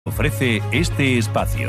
Ofrece este espacio.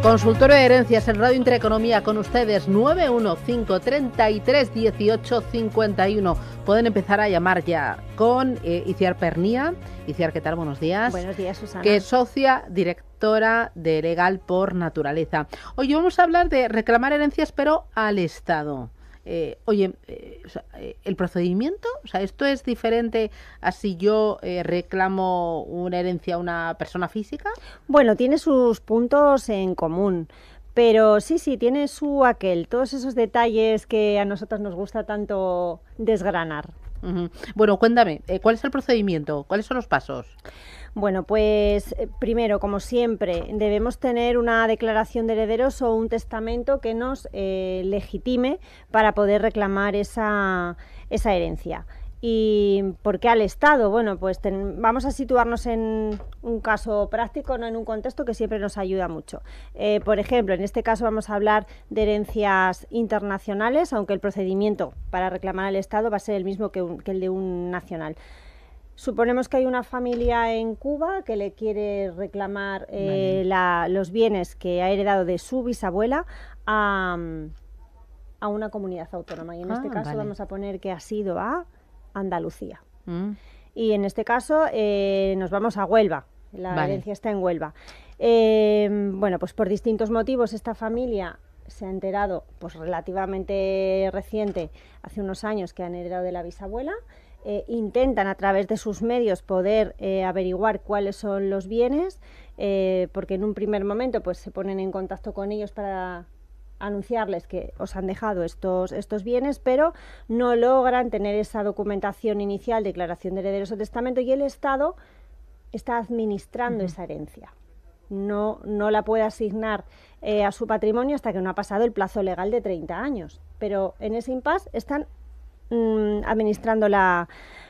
Consultorio de Herencias en Radio Intereconomía con ustedes, 915331851. Pueden empezar a llamar ya con Itziar Pernía. Itziar, ¿qué tal? Buenos días. Buenos días, Susana. Que es socia directora de Legal por Naturaleza. Hoy vamos a hablar de reclamar herencias, pero al Estado. El procedimiento, ¿esto es diferente a si yo reclamo una herencia a una persona física? Bueno, tiene sus puntos en común, pero sí, tiene su aquel, todos esos detalles que a nosotros nos gusta tanto desgranar. Uh-huh. Bueno, cuéntame, ¿cuál es el procedimiento? ¿Cuáles son los pasos? Bueno, pues primero, como siempre, debemos tener una declaración de herederos o un testamento que nos legitime para poder reclamar esa herencia. ¿Y por qué al Estado? Bueno, pues vamos a situarnos en un caso práctico, no en un contexto que siempre nos ayuda mucho. Por ejemplo, en este caso vamos a hablar de herencias internacionales, aunque el procedimiento para reclamar al Estado va a ser el mismo que el de un nacional. Suponemos que hay una familia en Cuba que le quiere reclamar los bienes que ha heredado de su bisabuela a una comunidad autónoma. Y en este caso vamos a poner que ha sido a Andalucía. Y en este caso nos vamos a Huelva. La herencia está en Huelva. Bueno, pues por distintos motivos esta familia se ha enterado, pues relativamente reciente, hace unos años, que han heredado de la bisabuela. Intentan a través de sus medios poder averiguar cuáles son los bienes, porque en un primer momento pues se ponen en contacto con ellos para anunciarles que os han dejado estos bienes, pero no logran tener esa documentación inicial, declaración de herederos o testamento, y el Estado está administrando esa herencia. No la puede asignar a su patrimonio hasta que no ha pasado el plazo legal de 30 años, pero en ese impasse están administrando la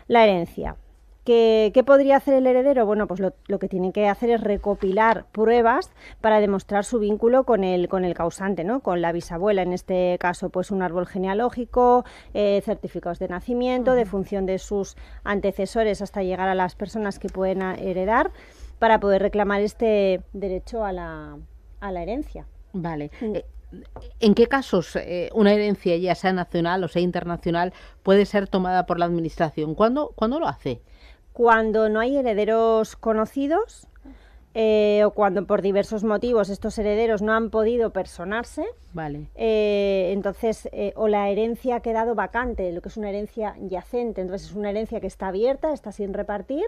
herencia. ¿Qué podría hacer el heredero? Bueno, pues lo que tiene que hacer es recopilar pruebas para demostrar su vínculo con el causante, ¿no? Con la bisabuela, en este caso, pues un árbol genealógico, certificados de nacimiento, de función de sus antecesores hasta llegar a las personas que pueden heredar, para poder reclamar este derecho a la herencia. Vale. ¿En qué casos una herencia, ya sea nacional o sea internacional, puede ser tomada por la administración? ¿Cuándo lo hace? Cuando no hay herederos conocidos o cuando por diversos motivos estos herederos no han podido personarse. Vale. Entonces, o la herencia ha quedado vacante, lo que es una herencia yacente. Entonces es una herencia que está abierta, está sin repartir.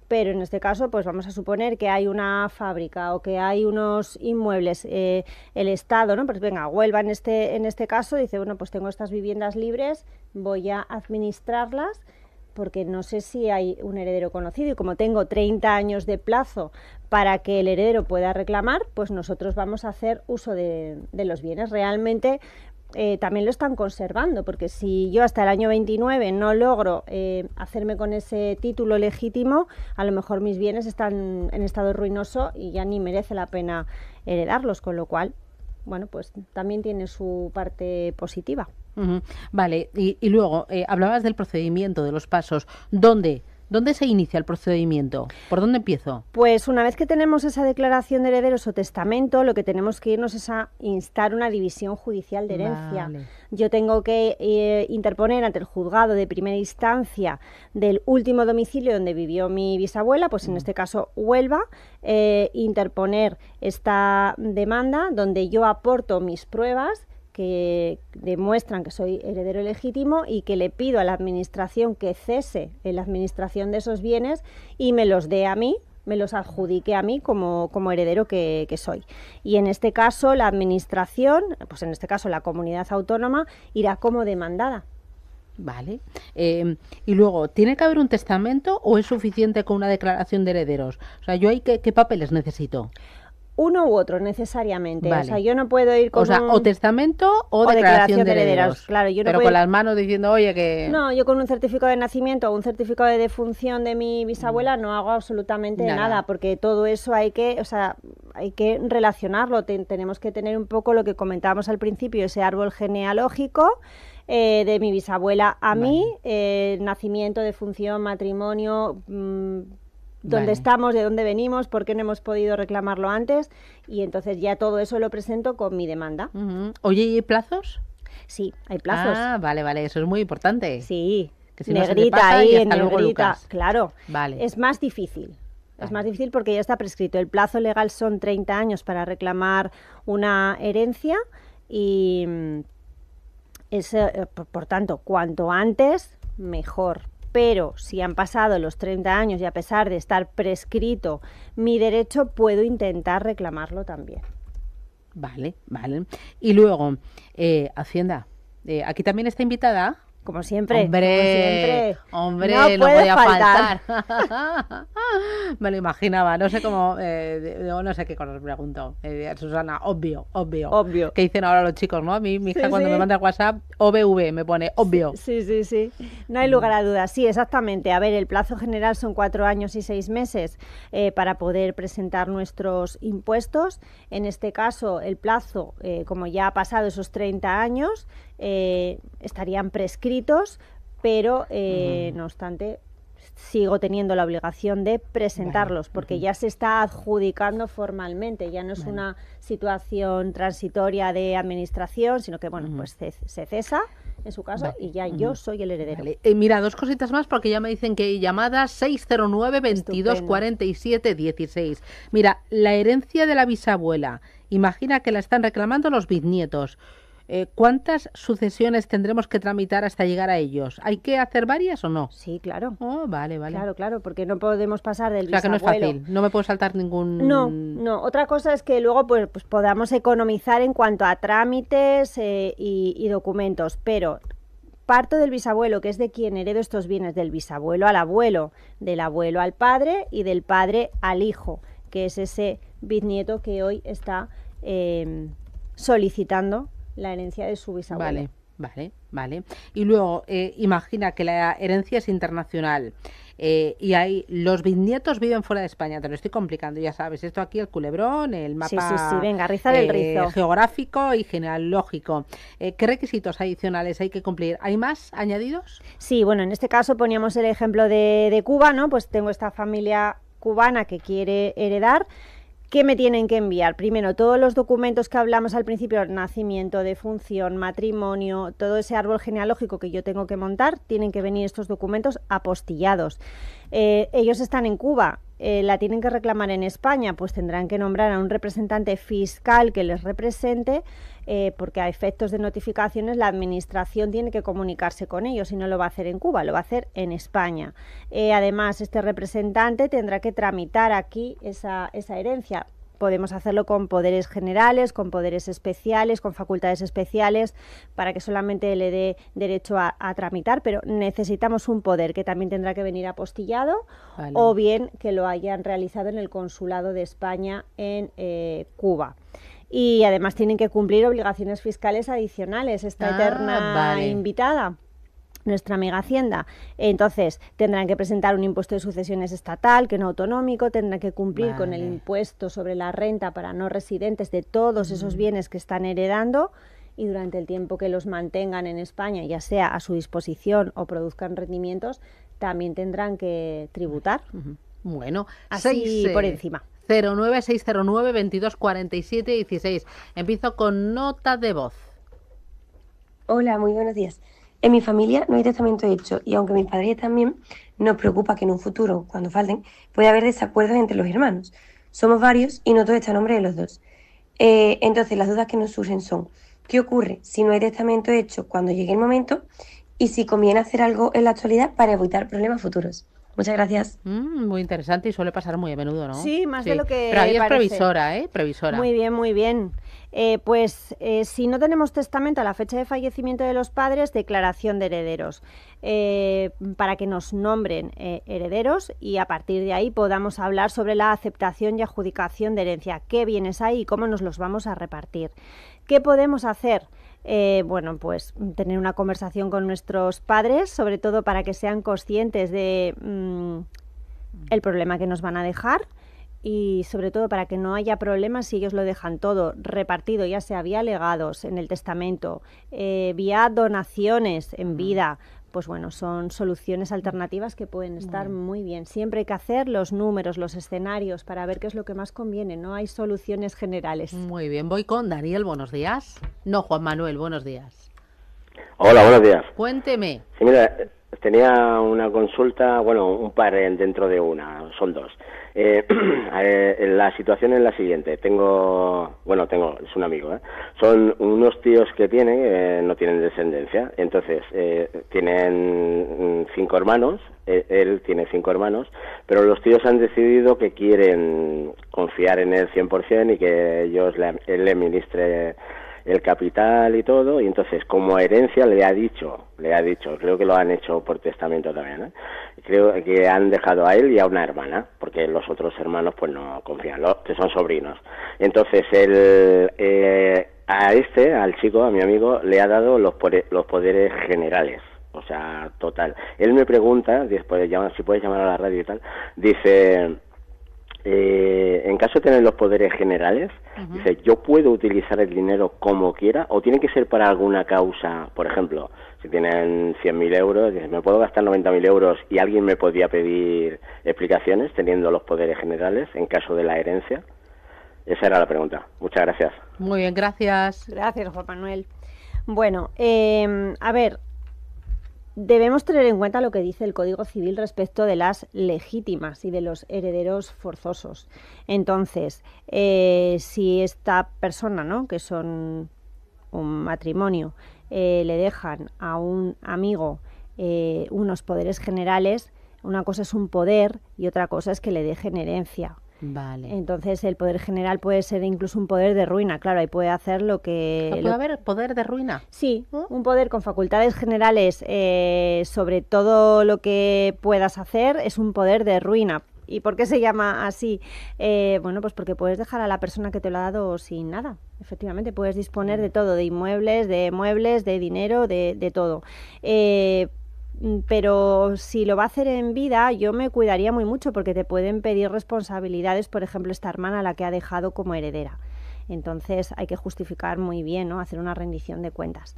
Pero en este caso, pues vamos a suponer que hay una fábrica o que hay unos inmuebles, el Estado, ¿no? Pues venga, Huelva en este caso dice, bueno, pues tengo estas viviendas libres, voy a administrarlas porque no sé si hay un heredero conocido, y como tengo 30 años de plazo para que el heredero pueda reclamar, pues nosotros vamos a hacer uso de los bienes. Realmente también lo están conservando, porque si yo hasta el año 29 no logro hacerme con ese título legítimo, a lo mejor mis bienes están en estado ruinoso y ya ni merece la pena heredarlos, con lo cual, bueno, pues también tiene su parte positiva. Uh-huh. Vale, y luego hablabas del procedimiento, de los pasos. ¿Dónde se inicia el procedimiento? ¿Por dónde empiezo? Pues una vez que tenemos esa declaración de herederos o testamento, lo que tenemos que irnos es a instar una división judicial de herencia. Vale. Yo tengo que interponer ante el juzgado de primera instancia del último domicilio donde vivió mi bisabuela, pues en este caso Huelva, interponer esta demanda donde yo aporto mis pruebas que demuestran que soy heredero legítimo y que le pido a la administración que cese en la administración de esos bienes y me los dé a mí, me los adjudique a mí como heredero que soy. Y en este caso la administración, pues en este caso la comunidad autónoma, irá como demandada. Vale. Y luego, ¿tiene que haber un testamento o es suficiente con una declaración de herederos? O sea, ¿yo ahí qué papeles necesito? Uno u otro, necesariamente. Vale. O sea, yo no puedo ir con o testamento o declaración de herederos. Claro, yo no pero puedo con las manos diciendo, oye, que... No, yo con un certificado de nacimiento o un certificado de defunción de mi bisabuela no hago absolutamente nada, porque todo eso hay que relacionarlo. Tenemos que tener un poco lo que comentábamos al principio, ese árbol genealógico de mi bisabuela a mí, nacimiento, defunción, matrimonio... dónde Vale. estamos, de dónde venimos, por qué no hemos podido reclamarlo antes, y entonces ya todo eso lo presento con mi demanda. Ujú. Oye, ¿y hay plazos? Sí, hay plazos. Ah, vale, vale, eso es muy importante. Sí, Que si no se te negrita pasa, ahí, y en hasta luego, negrita, Lucas. claro. Vale. Es más difícil. Es Vale. más difícil porque ya está prescrito. El plazo legal son 30 años para reclamar una herencia y por tanto, cuanto antes, mejor. Pero si han pasado los 30 años y a pesar de estar prescrito mi derecho, puedo intentar reclamarlo también. Vale, vale. Y luego, Hacienda, aquí también está invitada. Como siempre, Hombre, como hombre, siempre. no puede podía faltar. faltar. Me lo imaginaba, no sé cómo, no sé qué cosas pregunto. Susana, obvio. Obvio. Que dicen ahora los chicos, ¿no? A mí, mi hija Sí, cuando sí. me manda WhatsApp, OBV, me pone obvio. Sí. No hay lugar a dudas. Sí, exactamente. A ver, el plazo general son 4 años y 6 meses para poder presentar nuestros impuestos. En este caso, el plazo, como ya ha pasado esos 30 años, estarían prescritos, pero no obstante, sigo teniendo la obligación de presentarlos, porque ya se está adjudicando formalmente, ya no es una situación transitoria de administración, sino que, bueno, pues se cesa, en su caso, y ya yo soy el heredero. Vale. Mira, 2 cositas más porque ya me dicen que hay llamadas 609 22 47 16. Mira, la herencia de la bisabuela, imagina que la están reclamando los bisnietos. ¿Cuántas sucesiones tendremos que tramitar hasta llegar a ellos? ¿Hay que hacer varias o no? Sí, claro. Oh, vale. Claro, porque no podemos pasar del O sea, que no es bisabuelo. fácil, no me puedo saltar ningún... No. Otra cosa es que luego pues podamos economizar en cuanto a trámites y documentos, pero parto del bisabuelo, que es de quien heredo estos bienes, del bisabuelo al abuelo, del abuelo al padre y del padre al hijo, que es ese bisnieto que hoy está solicitando la herencia de su bisabuelo. Vale. Y luego, imagina que la herencia es internacional y los bisnietos viven fuera de España. Te lo estoy complicando, ya sabes. Esto aquí, el culebrón, el mapa Sí, venga, rizar el rizo. geográfico y genealógico. ¿Qué requisitos adicionales hay que cumplir? ¿Hay más añadidos? Sí, bueno, en este caso poníamos el ejemplo de Cuba, ¿no? Pues tengo esta familia cubana que quiere heredar. ¿Qué me tienen que enviar? Primero, todos los documentos que hablamos al principio, nacimiento, defunción, matrimonio, todo ese árbol genealógico que yo tengo que montar, tienen que venir estos documentos apostillados. Ellos están en Cuba, la tienen que reclamar en España, pues tendrán que nombrar a un representante fiscal que les represente, porque a efectos de notificaciones la administración tiene que comunicarse con ellos y no lo va a hacer en Cuba, lo va a hacer en España. Además, este representante tendrá que tramitar aquí esa herencia. Podemos hacerlo con poderes generales, con poderes especiales, con facultades especiales, para que solamente le dé derecho a tramitar, pero necesitamos un poder que también tendrá que venir apostillado, vale, o bien que lo hayan realizado en el Consulado de España en Cuba. Y además tienen que cumplir obligaciones fiscales adicionales, esta eterna invitada, nuestra amiga Hacienda. Entonces tendrán que presentar un impuesto de sucesiones estatal, que no autonómico, tendrán que cumplir con el impuesto sobre la renta para no residentes de todos esos bienes que están heredando, y durante el tiempo que los mantengan en España, ya sea a su disposición o produzcan rendimientos, también tendrán que tributar. Bueno, así por encima. 09609 22 47 16. Empiezo con nota de voz. Hola, muy buenos días. En mi familia no hay testamento hecho y aunque mis padres también, nos preocupa que en un futuro, cuando falten, pueda haber desacuerdos entre los hermanos. Somos varios y no todo está a nombre de los dos. Entonces las dudas que nos surgen son: ¿qué ocurre si no hay testamento hecho cuando llegue el momento? Y si conviene hacer algo en la actualidad para evitar problemas futuros. Muchas gracias. Muy interesante y suele pasar muy a menudo, ¿no? Sí, más de lo que Pero ahí es parece. previsora, ¿eh? Previsora. Muy bien. Si no tenemos testamento a la fecha de fallecimiento de los padres, declaración de herederos, para que nos nombren herederos y a partir de ahí podamos hablar sobre la aceptación y adjudicación de herencia, qué bienes hay y cómo nos los vamos a repartir. ¿Qué podemos hacer? Pues tener una conversación con nuestros padres, sobre todo para que sean conscientes de el problema que nos van a dejar, y sobre todo para que no haya problemas si ellos lo dejan todo repartido, ya sea vía legados en el testamento, vía donaciones en vida, pues bueno, son soluciones alternativas que pueden estar muy bien. Siempre hay que hacer los números, los escenarios para ver qué es lo que más conviene. No hay soluciones generales. Muy bien, voy con Daniel, buenos días. No, Juan Manuel, buenos días. Hola, buenos días. Cuénteme. Sí, mira, tenía una consulta, bueno, un par dentro de una, son dos. La situación es la siguiente. es un amigo, son unos tíos que tienen, no tienen descendencia, entonces tienen 5 hermanos, él tiene 5 hermanos, pero los tíos han decidido que quieren confiar en él 100% y que él le administre el capital y todo, y entonces como herencia le ha dicho, creo que lo han hecho por testamento también, creo que han dejado a él y a una hermana, porque los otros hermanos pues no confían, que son sobrinos. Entonces al chico, a mi amigo, le ha dado los poderes generales, o sea, total. Él me pregunta, después si puedes llamar a la radio y tal, dice... en caso de tener los poderes generales, dice, yo puedo utilizar el dinero como quiera, o tiene que ser para alguna causa. Por ejemplo, si tienen 100.000 euros, dice, me puedo gastar 90.000 euros y alguien me podría pedir explicaciones teniendo los poderes generales en caso de la herencia. Esa era la pregunta. Muchas gracias. Muy bien, gracias. Gracias, Juan Manuel. Bueno, a ver, debemos tener en cuenta lo que dice el Código Civil respecto de las legítimas y de los herederos forzosos. Entonces, si esta persona, ¿no?, que son un matrimonio, le dejan a un amigo unos poderes generales, una cosa es un poder y otra cosa es que le dejen herencia. Vale. Entonces el poder general puede ser incluso un poder de ruina, claro, ahí puede hacer lo que... ¿Puede haber poder de ruina? Sí, un poder con facultades generales sobre todo lo que puedas hacer es un poder de ruina. ¿Y por qué se llama así? Bueno, pues porque puedes dejar a la persona que te lo ha dado sin nada. Efectivamente, puedes disponer de todo, de inmuebles, de muebles, de dinero, de todo. Pero si lo va a hacer en vida, yo me cuidaría muy mucho porque te pueden pedir responsabilidades, por ejemplo, esta hermana la que ha dejado como heredera. Entonces hay que justificar muy bien, ¿no?, hacer una rendición de cuentas.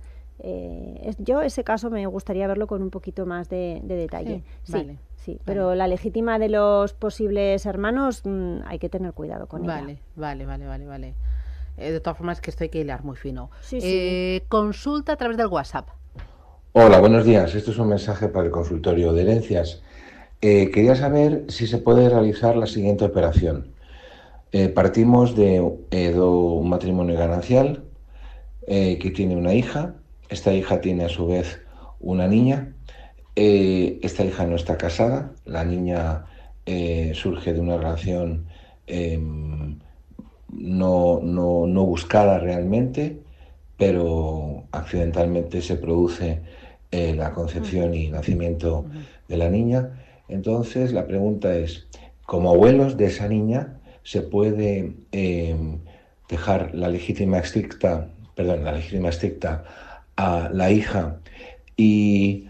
Yo ese caso me gustaría verlo con un poquito más de detalle. Sí, vale, sí, pero la legítima de los posibles hermanos hay que tener cuidado con ella. Vale. De todas formas, que esto hay que hilar muy fino. Sí. Consulta a través del WhatsApp. Hola, buenos días. Este es un mensaje para el consultorio de herencias. Quería saber si se puede realizar la siguiente operación. Partimos de un matrimonio ganancial que tiene una hija. Esta hija tiene a su vez una niña. Esta hija no está casada. La niña surge de una relación no buscada realmente, pero accidentalmente se produce la concepción y nacimiento de la niña. Entonces la pregunta es, como abuelos de esa niña, ¿se puede dejar la legítima estricta a la hija y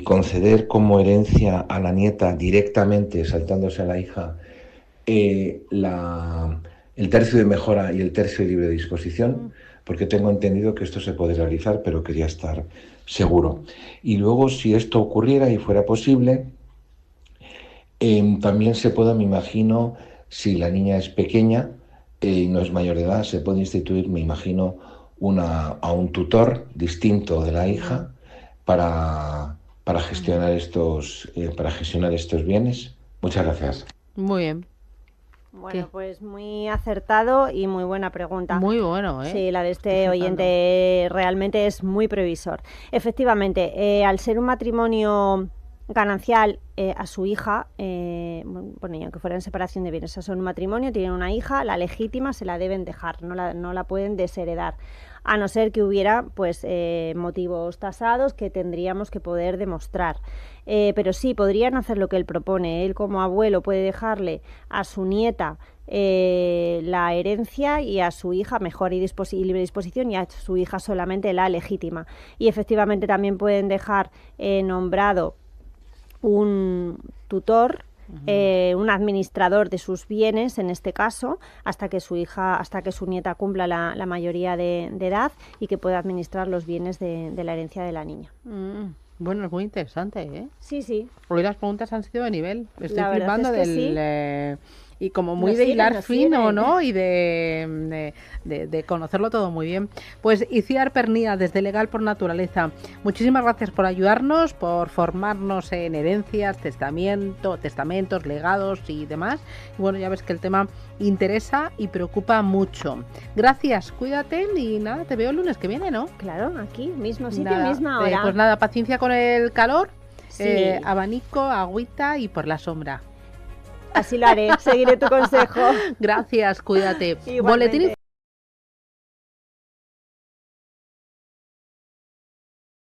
conceder como herencia a la nieta directamente, saltándose a la hija, el tercio de mejora y el tercio de libre disposición? Porque tengo entendido que esto se puede realizar, pero quería estar seguro. Y luego, si esto ocurriera y fuera posible, también se puede, me imagino, si la niña es pequeña y no es mayor de edad, se puede instituir, me imagino, a un tutor distinto de la hija para gestionar estos bienes. Muchas gracias. Muy bien. Bueno, pues muy acertado y muy buena pregunta. Muy bueno, ¿eh? Sí, la de este oyente realmente es muy previsor. Efectivamente, al ser un matrimonio ganancial, a su hija, bueno, y aunque fuera en separación de bienes, son un matrimonio, tienen una hija, la legítima se la deben dejar, no la pueden desheredar, a no ser que hubiera pues motivos tasados que tendríamos que poder demostrar. Pero sí, podrían hacer lo que él propone. Él como abuelo puede dejarle a su nieta la herencia y a su hija mejor y libre disposición, y a su hija solamente la legítima. Y efectivamente también pueden dejar nombrado un tutor un administrador de sus bienes, en este caso, hasta que su nieta cumpla la mayoría de edad y que pueda administrar los bienes de la herencia de la niña. Bueno, es muy interesante, ¿eh? Sí. Hoy las preguntas han sido de nivel. Estoy La verdad flipando es que y como muy Nos de siguen, hilar nos fino, siguen. ¿no? Y de conocerlo todo muy bien. Pues Itziar Pernía, desde Legal por Naturaleza, muchísimas gracias por ayudarnos, por formarnos en herencias, testamentos, legados y demás. Y bueno, ya ves que el tema interesa y preocupa mucho. Gracias, cuídate y nada, te veo el lunes que viene, ¿no? Claro, aquí, mismo sitio, Nada, misma hora. pues nada, paciencia con el calor, Sí. abanico, agüita y por la sombra. Así lo haré, seguiré tu consejo. Gracias, cuídate. Igualmente. Boletín